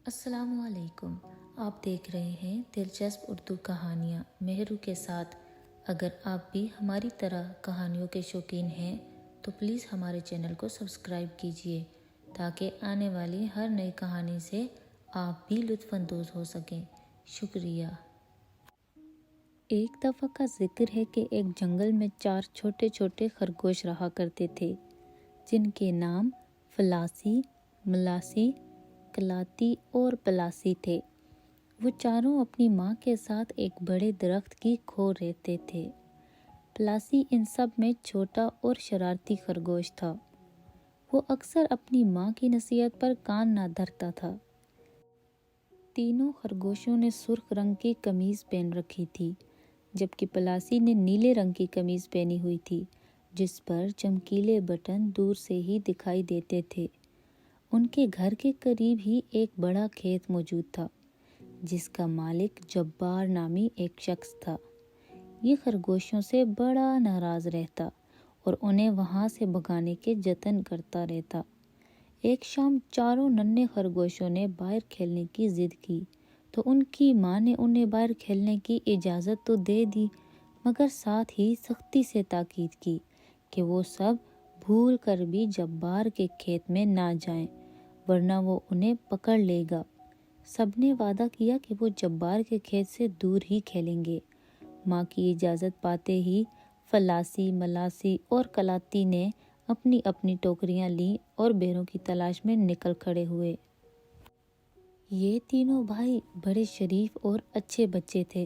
السلام علیکم۔ آپ دیکھ رہے ہیں دلچسپ اردو کہانیاں مہرو کے ساتھ۔ اگر آپ بھی ہماری طرح کہانیوں کے شوقین ہیں تو پلیز ہمارے چینل کو سبسکرائب کیجیے تاکہ آنے والی ہر نئی کہانی سے آپ بھی لطف اندوز ہو سکیں۔ شکریہ۔ ایک دفعہ کا ذکر ہے کہ ایک جنگل میں 4 چھوٹے چھوٹے خرگوش رہا کرتے تھے جن کے نام فلاسی، ملاسی، کلاتی اور پلاسی تھے۔ وہ چاروں اپنی ماں کے ساتھ ایک بڑے درخت کی کھو رہتے تھے۔ پلاسی ان سب میں چھوٹا اور شرارتی خرگوش تھا۔ وہ اکثر اپنی ماں کی نصیحت پر کان نہ دھرتا تھا۔ تینوں خرگوشوں نے سرخ رنگ کی قمیض پہن رکھی تھی جبکہ پلاسی نے نیلے رنگ کی قمیض پہنی ہوئی تھی جس پر چمکیلے بٹن دور سے ہی دکھائی دیتے تھے۔ ان کے گھر کے قریب ہی ایک بڑا کھیت موجود تھا جس کا مالک جبار نامی ایک شخص تھا۔ یہ خرگوشوں سے بڑا ناراض رہتا اور انہیں وہاں سے بھگانے کے جتن کرتا رہتا۔ ایک شام چاروں ننھے خرگوشوں نے باہر کھیلنے کی ضد کی تو ان کی ماں نے انہیں باہر کھیلنے کی اجازت تو دے دی مگر ساتھ ہی سختی سے تاکید کی کہ وہ سب بھول کر بھی جبار کے کھیت میں نہ جائیں ورنہ وہ انہیں پکڑ لے گا۔ سب نے وعدہ کیا کہ وہ جبار کے کھیت سے دور ہی کھیلیں گے۔ ماں کی اجازت پاتے ہی فلاسی، ملاسی اور کلاتی نے اپنی اپنی ٹوکریاں لیں اور بیروں کی تلاش میں نکل کھڑے ہوئے۔ یہ تینوں بھائی بڑے شریف اور اچھے بچے تھے۔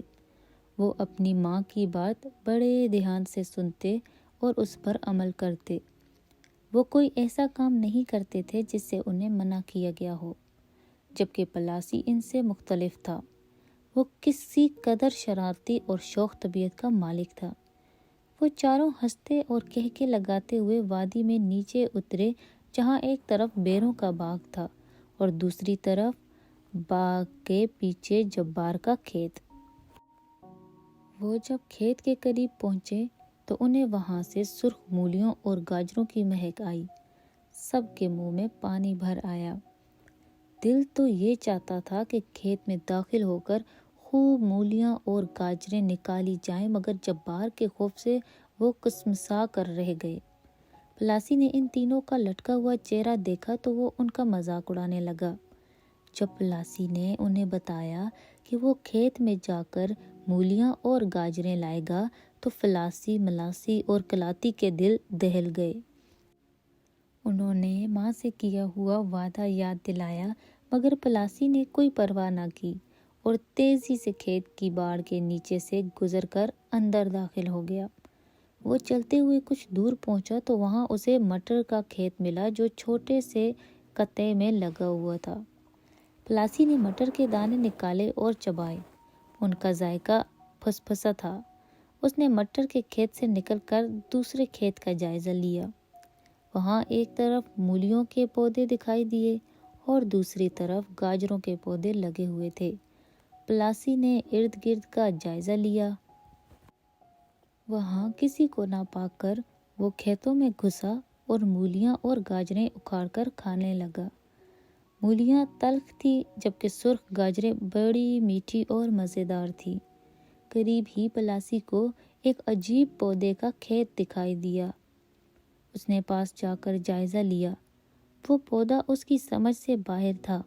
وہ اپنی ماں کی بات بڑے دھیان سے سنتے اور اس پر عمل کرتے۔ وہ کوئی ایسا کام نہیں کرتے تھے جس سے انہیں منع کیا گیا ہو، جبکہ پلاسی ان سے مختلف تھا۔ وہ کسی قدر شرارتی اور شوخ طبیعت کا مالک تھا۔ وہ چاروں ہنستے اور کہکے لگاتے ہوئے وادی میں نیچے اترے جہاں ایک طرف بیروں کا باغ تھا اور دوسری طرف باغ کے پیچھے جبار کا کھیت۔ وہ جب کھیت کے قریب پہنچے تو انہیں وہاں سے سرخ مولیوں اور گاجروں کی مہک آئی۔ سب کے منہ میں پانی بھر آیا۔ دل تو یہ چاہتا تھا کہ کھیت میں داخل ہو کر خوب مولیاں اور گاجریں نکالی جائیں مگر جبار کے خوف سے وہ کسمسا کر رہ گئے۔ پلاسی نے ان تینوں کا لٹکا ہوا چہرہ دیکھا تو وہ ان کا مذاق اڑانے لگا۔ جب پلاسی نے انہیں بتایا کہ وہ کھیت میں جا کر مولیاں اور گاجریں لائے گا تو فلاسی، ملاسی اور کلاتی کے دل دہل گئے۔ انہوں نے ماں سے کیا ہوا وعدہ یاد دلایا مگر پلاسی نے کوئی پرواہ نہ کی اور تیزی سے کھیت کی باڑ کے نیچے سے گزر کر اندر داخل ہو گیا۔ وہ چلتے ہوئے کچھ دور پہنچا تو وہاں اسے مٹر کا کھیت ملا جو چھوٹے سے قطعے میں لگا ہوا تھا۔ پلاسی نے مٹر کے دانے نکالے اور چبائے۔ ان کا ذائقہ پھسپھسا تھا۔ اس نے مٹر کے کھیت سے نکل کر دوسرے کھیت کا جائزہ لیا۔ وہاں ایک طرف مولیوں کے پودے دکھائی دیے اور دوسری طرف گاجروں کے پودے لگے ہوئے تھے۔ پلاسی نے ارد گرد کا جائزہ لیا۔ وہاں کسی کو نہ پا کر وہ کھیتوں میں گھسا اور مولیاں اور گاجریں اکھاڑ کر کھانے لگا۔ مولیاں تلخ تھی جبکہ سرخ گاجریں بڑی میٹھی اور مزیدار تھی۔ قریب ہی پلاسی کو ایک عجیب پودے کا کھیت دکھائی دیا۔ اس نے پاس جا کر جائزہ لیا۔ وہ پودا اس کی سمجھ سے باہر تھا،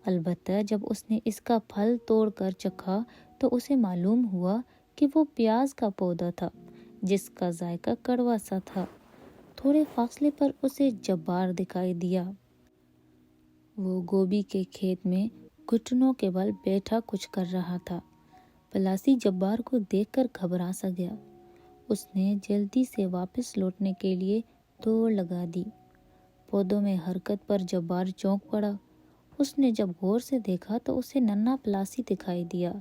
البتہ جب اس نے اس کا پھل توڑ کر چکھا تو اسے معلوم ہوا کہ وہ پیاز کا پودا تھا جس کا ذائقہ کڑوا سا تھا۔ تھوڑے فاصلے پر اسے جبار دکھائی دیا۔ وہ گوبھی کے کھیت میں گھٹنوں کے بل بیٹھا کچھ کر رہا تھا۔ پلاسی جبار کو دیکھ کر گھبرا سا گیا۔ اس نے جلدی سے واپس لوٹنے کے لیے دوڑ لگا دی۔ پودوں میں حرکت پر جبار چونک پڑا۔ اس نے جب غور سے دیکھا تو اسے ننھا پلاسی دکھائی دیا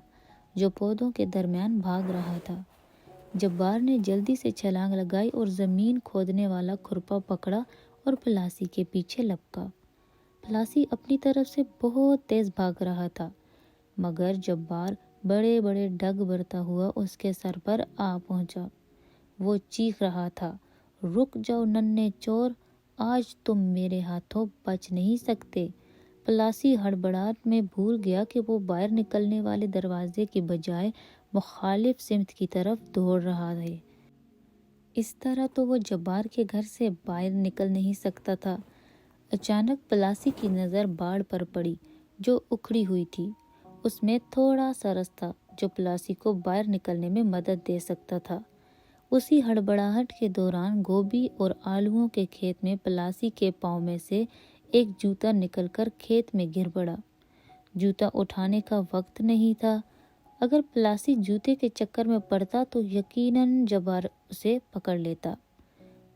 جو پودوں کے درمیان بھاگ رہا تھا۔ جبار نے جلدی سے چھلانگ لگائی اور زمین کھودنے والا کھرپا پکڑا اور پلاسی کے پیچھے لپکا۔ پلاسی اپنی طرف سے بہت تیز بھاگ رہا تھا مگر جبار بڑے بڑے ڈگ برتا ہوا اس کے سر پر آ پہنچا۔ وہ چیخ رہا تھا، رک جاؤ ننھے چور، آج تم میرے ہاتھوں بچ نہیں سکتے۔ پلاسی ہڑبڑاہٹ میں بھول گیا کہ وہ باہر نکلنے والے دروازے کے بجائے مخالف سمت کی طرف دوڑ رہا ہے۔ اس طرح تو وہ جبار کے گھر سے باہر نکل نہیں سکتا تھا۔ اچانک پلاسی کی نظر باڑ پر پڑی جو اکھڑی ہوئی تھی۔ اس میں تھوڑا سا رس تھا جو پلاسی کو باہر نکلنے میں مدد دے سکتا تھا۔ اسی ہڑبڑاہٹ کے دوران گوبھی اور آلووں کے کھیت میں پلاسی کے پاؤں میں سے ایک جوتا نکل کر کھیت میں گر پڑا۔ جوتا اٹھانے کا وقت نہیں تھا۔ اگر پلاسی جوتے کے چکر میں پڑتا تو یقیناً جبار اسے پکڑ لیتا۔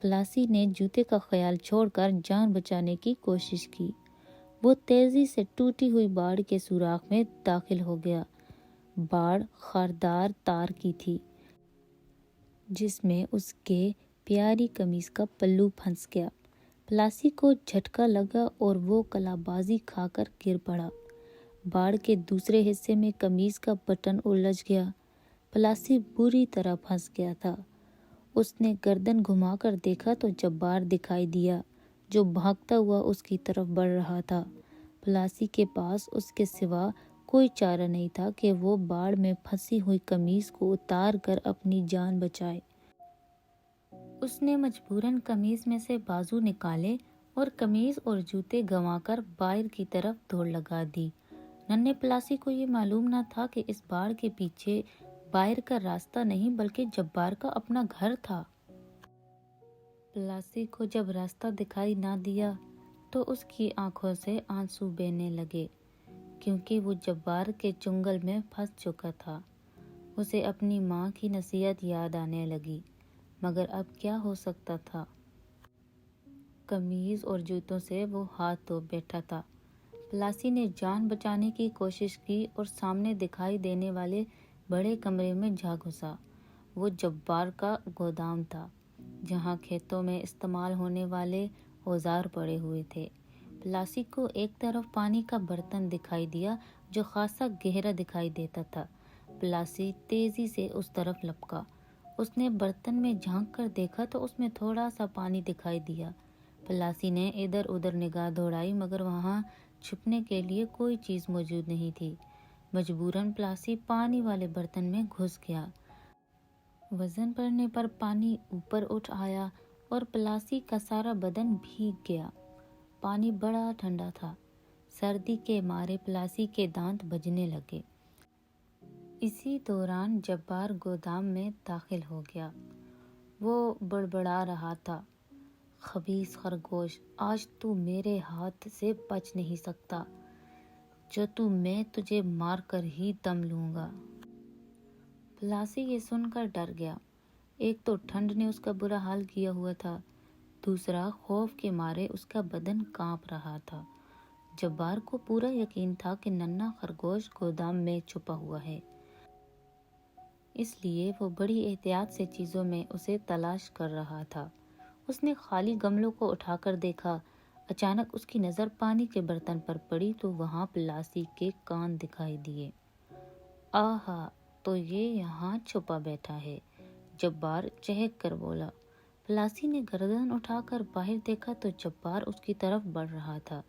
پلاسی نے جوتے کا خیال چھوڑ کر جان بچانے کی کوشش کی۔ وہ تیزی سے ٹوٹی ہوئی باڑ کے سوراخ میں داخل ہو گیا۔ باڑ خاردار تار کی تھی جس میں اس کے پیاری قمیص کا پلو پھنس گیا۔ پلاسی کو جھٹکا لگا اور وہ کلابازی کھا کر گر پڑا۔ باڑ کے دوسرے حصے میں قمیص کا بٹن الجھ گیا۔ پلاسی بری طرح پھنس گیا تھا۔ اس نے گردن گھما کر دیکھا تو جبار دکھائی دیا جو بھاگتا ہوا اس کی طرف بڑھ رہا تھا۔ پلاسی کے پاس اس کے سوا کوئی چارہ نہیں تھا کہ وہ باڑ میں پھنسی ہوئی قمیص کو اتار کر اپنی جان بچائے۔ اس نے مجبوراً قمیص میں سے بازو نکالے اور قمیص اور جوتے گنوا کر باہر کی طرف دوڑ لگا دی۔ ننھے پلاسی کو یہ معلوم نہ تھا کہ اس باڑ کے پیچھے باہر کا راستہ نہیں بلکہ جبار کا اپنا گھر تھا۔ پلاسی کو جب راستہ دکھائی نہ دیا تو اس کی آنکھوں سے آنسو بہنے لگے کیونکہ وہ جبار کے چنگل میں پھنس چکا تھا۔ اسے اپنی ماں کی نصیحت یاد آنے لگی مگر اب کیا ہو سکتا تھا؟ قمیض اور جوتوں سے وہ ہاتھ دھو بیٹھا تھا۔ پلاسی نے جان بچانے کی کوشش کی اور سامنے دکھائی دینے والے بڑے کمرے میں جا گھسا۔ وہ جبار کا گودام تھا جہاں کھیتوں میں استعمال ہونے والے اوزار پڑے ہوئے تھے۔ پلاسی کو ایک طرف پانی کا برتن دکھائی دیا جو خاصا گہرا دکھائی دیتا تھا۔ پلاسی تیزی سے اس طرف لپکا۔ اس نے برتن میں جھانک کر دیکھا تو اس میں تھوڑا سا پانی دکھائی دیا۔ پلاسی نے ادھر ادھر نگاہ دوڑائی مگر وہاں چھپنے کے لیے کوئی چیز موجود نہیں تھی۔ مجبوراً پلاسی پانی والے برتن میں گھس گیا۔ وزن بڑھنے پر پانی اوپر اٹھ آیا اور پلاسی کا سارا بدن بھیگ گیا۔ پانی بڑا ٹھنڈا تھا۔ سردی کے مارے پلاسی کے دانت بجنے لگے۔ اسی دوران جبار گودام میں داخل ہو گیا۔ وہ بڑبڑا رہا تھا، خبیث خرگوش، آج تو میرے ہاتھ سے بچ نہیں سکتا، میں تجھے مار کر ہی دم لوں گا۔ پلاسی یہ سن کر ڈر گیا۔ ایک تو ٹھنڈ نے اس کا برا حال کیا ہوا تھا، دوسرا خوف کے مارے اس کا بدن کانپ رہا تھا۔ جبار کو پورا یقین تھا کہ ننھا خرگوش گودام میں چھپا ہوا ہے، اس لیے وہ بڑی احتیاط سے چیزوں میں اسے تلاش کر رہا تھا۔ اس نے خالی گملوں کو اٹھا کر دیکھا۔ اچانک اس کی نظر پانی کے برتن پر پڑی تو وہاں پلاسی کے کان دکھائی دیے۔ آہا، تو یہ یہاں چھپا بیٹھا ہے، جبار چہک کر بولا۔ پلاسی نے گردن اٹھا کر باہر دیکھا تو جبار اس کی طرف بڑھ رہا تھا۔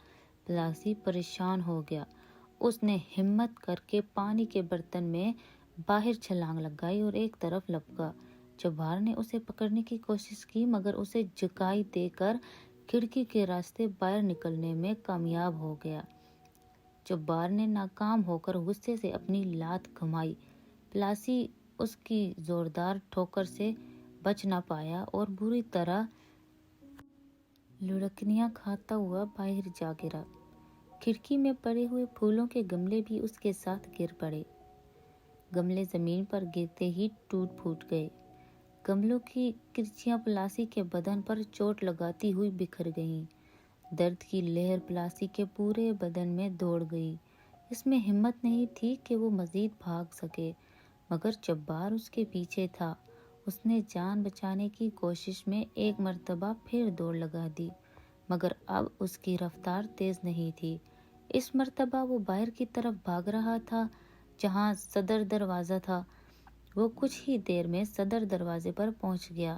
پلاسی پریشان ہو گیا۔ اس نے ہمت کر کے پانی کے برتن میں باہر چھلانگ لگائی اور ایک طرف لپکا۔ جبار نے اسے پکڑنے کی کوشش کی مگر اسے جھکائی دے کر کھڑکی کے راستے باہر نکلنے میں کامیاب ہو گیا۔ جبار نے ناکام ہو کر غصے سے اپنی لات گھمائی۔ پلاسی اس کی زوردار ٹھوکر سے بچ نہ پایا اور بری طرح لڑکنیاں کھاتا ہوا باہر جا گرا۔ کھڑکی میں پڑے ہوئے پھولوں کے گملے بھی اس کے ساتھ گر پڑے۔ گملے زمین پر گرتے ہی ٹوٹ پھوٹ گئے۔ گملوں کی کرچیاں پلاسی کے بدن پر چوٹ لگاتی ہوئی بکھر گئیں۔ درد کی لہر پلاسی کے پورے بدن میں دوڑ گئی۔ اس میں ہمت نہیں تھی کہ وہ مزید بھاگ سکے مگر جبار اس کے پیچھے تھا۔ اس نے جان بچانے کی کوشش میں ایک مرتبہ پھر دوڑ لگا دی مگر اب اس کی رفتار تیز نہیں تھی۔ اس مرتبہ وہ باہر کی طرف بھاگ رہا تھا جہاں صدر دروازہ تھا۔ وہ کچھ ہی دیر میں صدر دروازے پر پہنچ گیا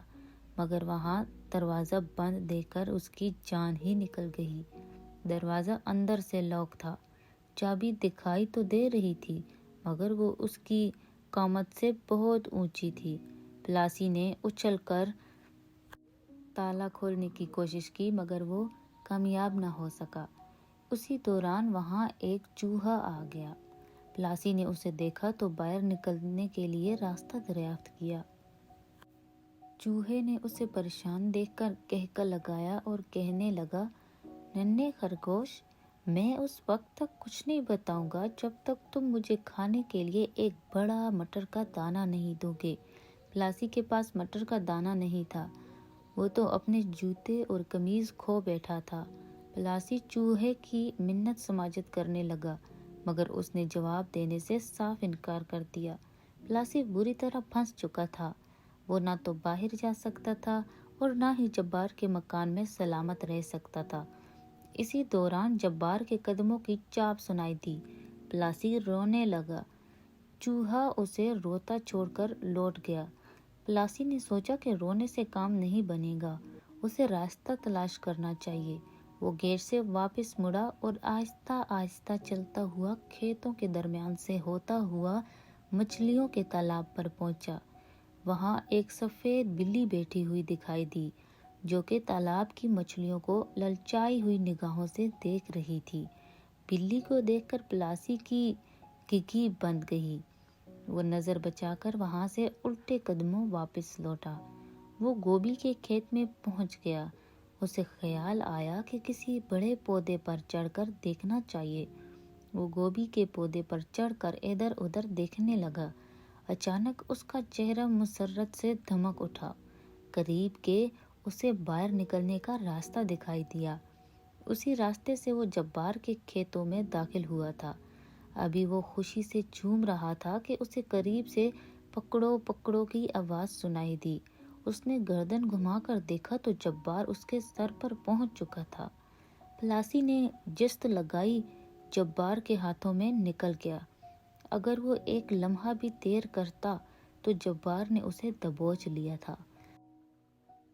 مگر وہاں دروازہ بند دیکھ کر اس کی جان ہی نکل گئی۔ دروازہ اندر سے لاک تھا۔ چابی دکھائی تو دے رہی تھی مگر وہ اس کی قامت سے بہت اونچی تھی۔ پلاسی نے اچھل کر تالا کھولنے کی کوشش کی مگر وہ کامیاب نہ ہو سکا۔ اسی دوران وہاں ایک چوہا آ گیا۔ پلاسی نے اسے دیکھا تو باہر نکلنے کے لیے راستہ دریافت کیا۔ چوہے نے اسے پریشان دیکھ کر قہقہ لگایا اور کہنے لگا، ننھے خرگوش، میں اس وقت تک کچھ نہیں بتاؤں گا جب تک تم مجھے کھانے کے لیے ایک بڑا مٹر کا دانہ نہیں دو گے۔ پلاسی کے پاس مٹر کا دانہ نہیں تھا، وہ تو اپنے جوتے اور قمیض کھو بیٹھا تھا۔ پلاسی چوہے کی منت سماجت کرنے لگا مگر اس نے جواب دینے سے صاف انکار کر دیا۔ پلاسی بری طرح پھنس چکا تھا، وہ نہ تو باہر جا سکتا تھا اور نہ ہی جبار کے مکان میں سلامت رہ سکتا تھا۔ اسی دوران جبار کے قدموں کی چاپ سنائی دی۔ پلاسی رونے لگا۔ چوہا اسے روتا چھوڑ کر لوٹ گیا۔ پلاسی نے سوچا کہ رونے سے کام نہیں بنے گا، اسے راستہ تلاش کرنا چاہیے۔ وہ گیٹ سے واپس مڑا اور آہستہ آہستہ چلتا ہوا کھیتوں کے درمیان سے ہوتا ہوا مچھلیوں کے تالاب پر پہنچا۔ وہاں ایک سفید بلی بیٹھی ہوئی دکھائی دی جو کہ تالاب کی مچھلیوں کو للچائی ہوئی نگاہوں سے دیکھ رہی تھی۔ بلی کو دیکھ کر پلاسی کی گگی بند گئی۔ وہ نظر بچا کر وہاں سے الٹے قدموں واپس لوٹا۔ وہ گوبھی کے کھیت میں پہنچ گیا۔ اسے خیال آیا کہ کسی بڑے پودے پر چڑھ کر دیکھنا چاہیے۔ وہ گوبھی کے پودے پر چڑھ کر ادھر ادھر دیکھنے لگا۔ اچانک اس کا چہرہ مسرت سے دمک اٹھا۔ قریب کے اسے باہر نکلنے کا راستہ دکھائی دیا۔ اسی راستے سے وہ جبار کے کھیتوں میں داخل ہوا تھا۔ ابھی وہ خوشی سے جھوم رہا تھا کہ اسے قریب سے پکڑو پکڑو کی آواز سنائی دی۔ اس نے گردن گھما کر دیکھا تو جبار اس کے سر پر پہنچ چکا تھا۔ پلاسی نے جست لگائی، جبار کے ہاتھوں میں نکل گیا۔ اگر وہ ایک لمحہ بھی دیر کرتا تو جبار نے اسے دبوچ لیا تھا۔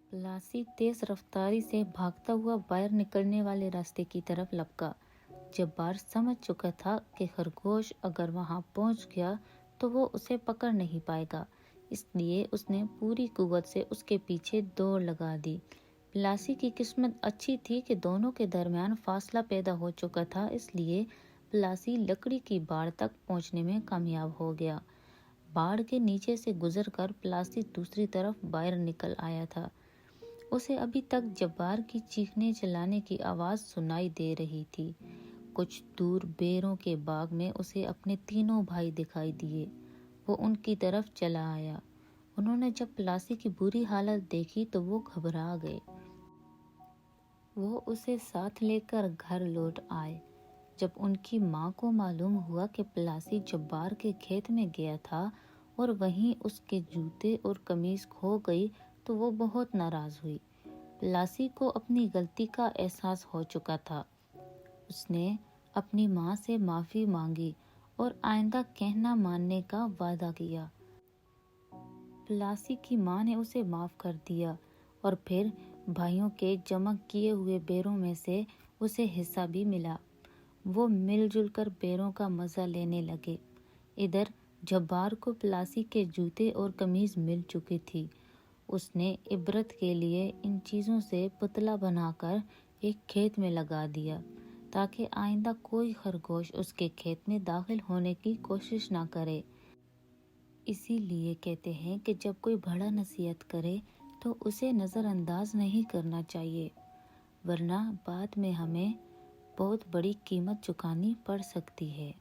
پلاسی تیز رفتاری سے بھاگتا ہوا باہر نکلنے والے راستے کی طرف لپکا۔ جبار سمجھ چکا تھا کہ خرگوش اگر وہاں پہنچ گیا تو وہ اسے پکڑ نہیں پائے گا، اس لیے اس نے پوری قوت سے اس کے پیچھے دوڑ لگا دی۔ پلاسی کی قسمت اچھی تھی کہ دونوں کے درمیان فاصلہ پیدا ہو چکا تھا، اس لیے پلاسی لکڑی کی باڑ تک پہنچنے میں کامیاب ہو گیا۔ باڑ کے نیچے سے گزر کر پلاسی دوسری طرف باہر نکل آیا تھا۔ اسے ابھی تک جبار کی چیخنے چلانے کی آواز سنائی دے رہی تھی۔ کچھ دور بیروں کے باغ میں اسے اپنے تینوں بھائی دکھائی دیے۔ وہ ان کی طرف چلا آیا۔ انہوں نے جب پلاسی کی بری حالت دیکھی تو وہ گھبرا گئے۔ وہ اسے ساتھ لے کر گھر لوٹ آئے۔ جب ان کی ماں کو معلوم ہوا کہ پلاسی جبار کے کھیت میں گیا تھا اور وہیں اس کے جوتے اور قمیض کھو گئی تو وہ بہت ناراض ہوئی۔ پلاسی کو اپنی غلطی کا احساس ہو چکا تھا۔ اس نے اپنی ماں سے معافی مانگی اور آئندہ کہنا ماننے کا وعدہ کیا۔ پلاسی کی ماں نے اسے معاف کر دیا اور پھر بھائیوں کے جمع کیے ہوئے بیروں میں سے اسے حصہ بھی ملا۔ وہ مل جل کر بیروں کا مزہ لینے لگے۔ ادھر جبار کو پلاسی کے جوتے اور قمیض مل چکی تھی۔ اس نے عبرت کے لیے ان چیزوں سے پتلا بنا کر ایک کھیت میں لگا دیا تاکہ آئندہ کوئی خرگوش اس کے کھیت میں داخل ہونے کی کوشش نہ کرے۔ اسی لیے کہتے ہیں کہ جب کوئی بڑا نصیحت کرے تو اسے نظر انداز نہیں کرنا چاہیے، ورنہ بعد میں ہمیں بہت بڑی قیمت چکانی پڑ سکتی ہے۔